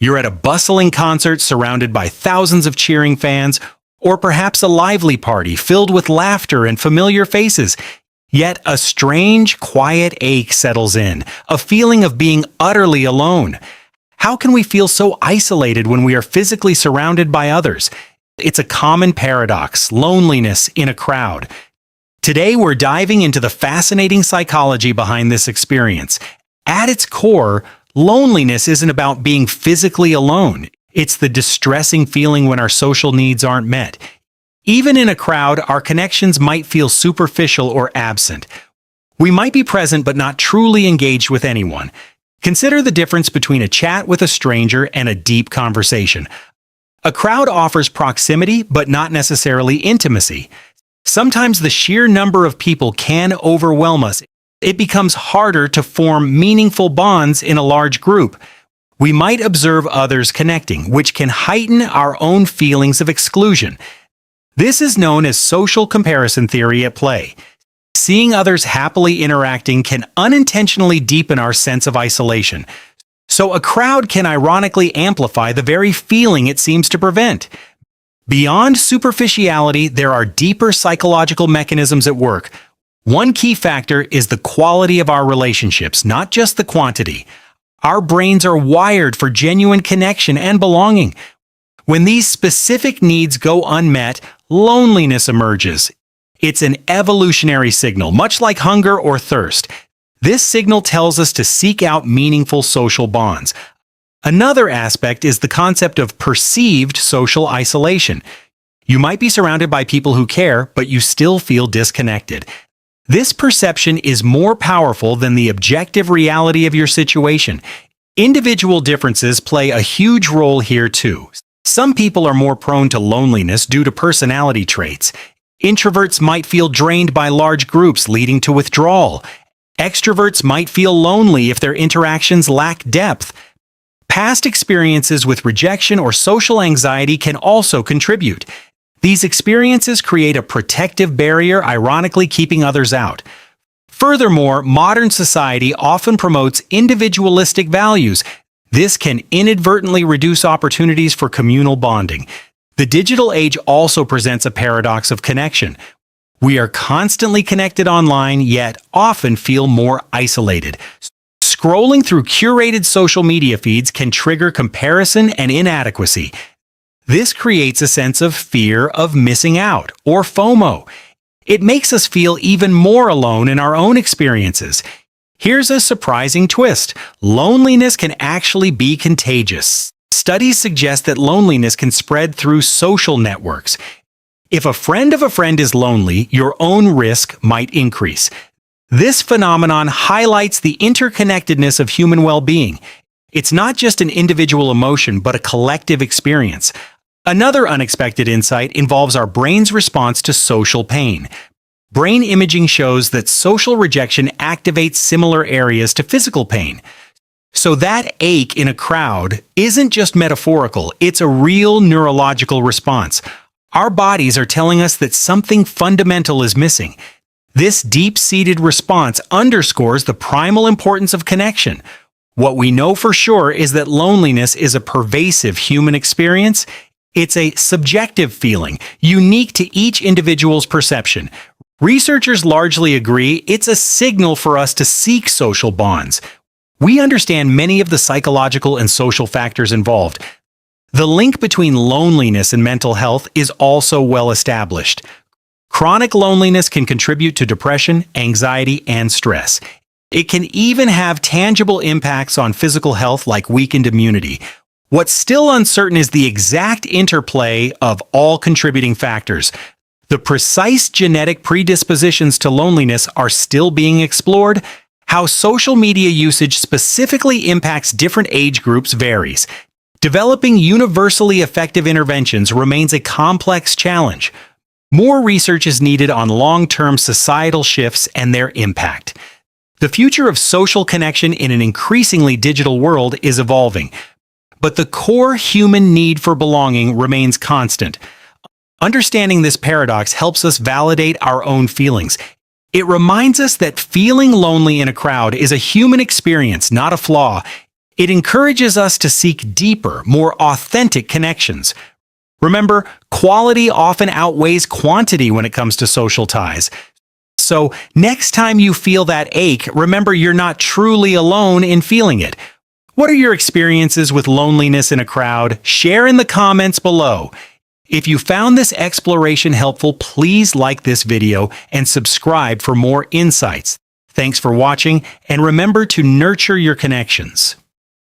You're at a bustling concert surrounded by thousands of cheering fans, or perhaps a lively party filled with laughter and familiar faces. Yet a strange, quiet ache settles in, a feeling of being utterly alone. How can we feel so isolated when we are physically surrounded by others? It's a common paradox, loneliness in a crowd. Today we're diving into the fascinating psychology behind this experience. At its core, loneliness isn't about being physically alone. It's the distressing feeling when our social needs aren't met. Even in a crowd, our connections might feel superficial or absent. We might be present but not truly engaged with anyone. Consider the difference between a chat with a stranger and a deep conversation. A crowd offers proximity but not necessarily intimacy. Sometimes the sheer number of people can overwhelm us. It becomes harder to form meaningful bonds in a large group. We might observe others connecting, which can heighten our own feelings of exclusion. This is known as social comparison theory at play. Seeing others happily interacting can unintentionally deepen our sense of isolation. So a crowd can ironically amplify the very feeling it seems to prevent. Beyond superficiality, there are deeper psychological mechanisms at work. One key factor is the quality of our relationships, not just the quantity. Our brains are wired for genuine connection and belonging. When these specific needs go unmet, loneliness emerges. It's an evolutionary signal, much like hunger or thirst. This signal tells us to seek out meaningful social bonds. Another aspect is the concept of perceived social isolation. You might be surrounded by people who care, but you still feel disconnected. This perception is more powerful than the objective reality of your situation. Individual differences play a huge role here too. Some people are more prone to loneliness due to personality traits. Introverts might feel drained by large groups, leading to withdrawal. Extroverts might feel lonely if their interactions lack depth. Past experiences with rejection or social anxiety can also contribute. These experiences create a protective barrier, ironically keeping others out. Furthermore, modern society often promotes individualistic values. This can inadvertently reduce opportunities for communal bonding. The digital age also presents a paradox of connection. We are constantly connected online, yet often feel more isolated. Scrolling through curated social media feeds can trigger comparison and inadequacy. This creates a sense of fear of missing out, or FOMO. It makes us feel even more alone in our own experiences. Here's a surprising twist. Loneliness can actually be contagious. Studies suggest that loneliness can spread through social networks. If a friend of a friend is lonely, your own risk might increase. This phenomenon highlights the interconnectedness of human well-being. It's not just an individual emotion, but a collective experience. Another unexpected insight involves our brain's response to social pain. Brain imaging shows that social rejection activates similar areas to physical pain. So that ache in a crowd isn't just metaphorical, it's a real neurological response. Our bodies are telling us that something fundamental is missing. This deep-seated response underscores the primal importance of connection. What we know for sure is that loneliness is a pervasive human experience. It's a subjective feeling, unique to each individual's perception. Researchers largely agree it's a signal for us to seek social bonds. We understand many of the psychological and social factors involved. The link between loneliness and mental health is also well established. Chronic loneliness can contribute to depression, anxiety, and stress. It can even have tangible impacts on physical health like weakened immunity. What's still uncertain is the exact interplay of all contributing factors. The precise genetic predispositions to loneliness are still being explored. How social media usage specifically impacts different age groups varies. Developing universally effective interventions remains a complex challenge. More research is needed on long-term societal shifts and their impact. The future of social connection in an increasingly digital world is evolving, but the core human need for belonging remains constant. Understanding this paradox helps us validate our own feelings. It reminds us that feeling lonely in a crowd is a human experience, not a flaw. It encourages us to seek deeper, more authentic connections. Remember, quality often outweighs quantity when it comes to social ties. So, next time you feel that ache, remember you're not truly alone in feeling it. What are your experiences with loneliness in a crowd? Share in the comments below. If you found this exploration helpful, please like this video and subscribe for more insights. Thanks for watching, and remember to nurture your connections.